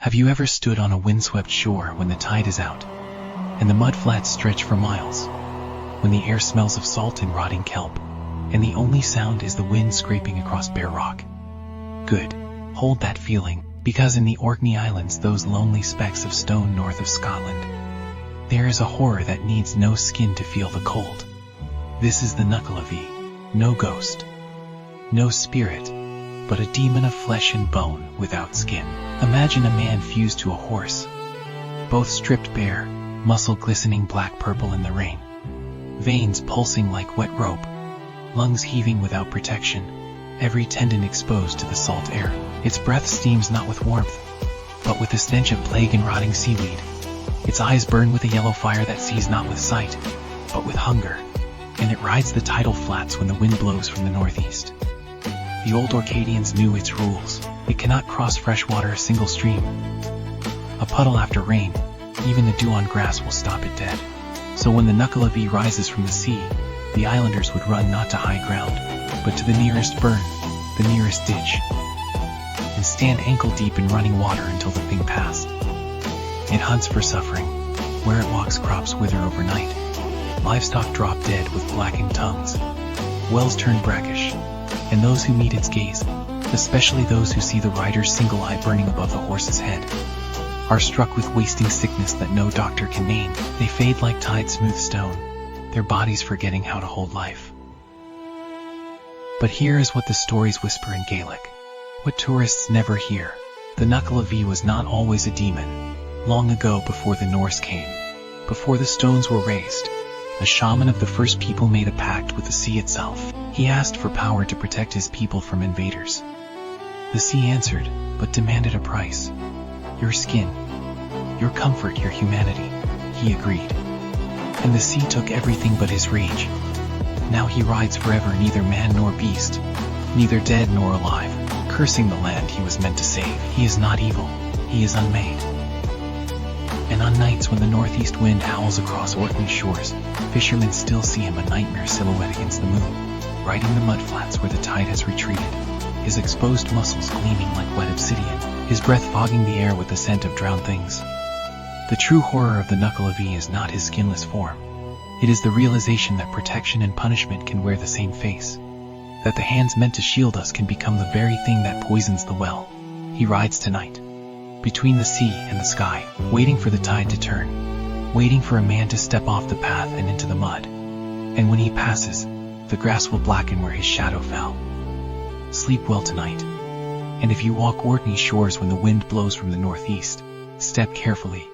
Have you ever stood on a windswept shore when the tide is out, and the mudflats stretch for miles, when the air smells of salt and rotting kelp, and the only sound is the wind scraping across bare rock? Good. Hold that feeling, because in the Orkney Islands, those lonely specks of stone north of Scotland, there is a horror that needs no skin to feel the cold. This is the Nuckelavee. No ghost, no spirit, but a demon of flesh and bone without skin. Imagine a man fused to a horse, both stripped bare, muscle glistening black-purple in the rain, veins pulsing like wet rope, lungs heaving without protection, every tendon exposed to the salt air. Its breath steams not with warmth, but with the stench of plague and rotting seaweed. Its eyes burn with a yellow fire that sees not with sight, but with hunger, and it rides the tidal flats when the wind blows from the northeast. The old Orcadians knew its rules. It cannot cross fresh water a single stream. A puddle after rain, even the dew on grass will stop it dead. So when the Nuckelavee rises from the sea, the islanders would run not to high ground, but to the nearest burn, the nearest ditch, and stand ankle deep in running water until the thing passed. It hunts for suffering. Where it walks, crops wither overnight. Livestock drop dead with blackened tongues. Wells turn brackish, and those who meet its gaze, especially those who see the rider's single eye burning above the horse's head, are struck with wasting sickness that no doctor can name. They fade like tide-smooth stone, their bodies forgetting how to hold life. But here is what the stories whisper in Gaelic, what tourists never hear. The Nuckelavee was not always a demon. Long ago, before the Norse came, before the stones were raised, a shaman of the first people made a pact with the sea itself. He asked for power to protect his people from invaders. The sea answered, but demanded a price. Your skin, your comfort, your humanity. He agreed. And the sea took everything but his rage. Now he rides forever, neither man nor beast, neither dead nor alive, cursing the land he was meant to save. He is not evil, he is unmade. And on nights when the northeast wind howls across Orkney shores, fishermen still see him, a nightmare silhouette against the moon, riding the mudflats where the tide has retreated, his exposed muscles gleaming like wet obsidian, his breath fogging the air with the scent of drowned things. The true horror of the Nuckelavee is not his skinless form. It is the realization that protection and punishment can wear the same face, that the hands meant to shield us can become the very thing that poisons the well. He rides tonight, between the sea and the sky, waiting for the tide to turn, waiting for a man to step off the path and into the mud. And when he passes, the grass will blacken where his shadow fell. Sleep well tonight. And if you walk Orkney shores when the wind blows from the northeast, step carefully,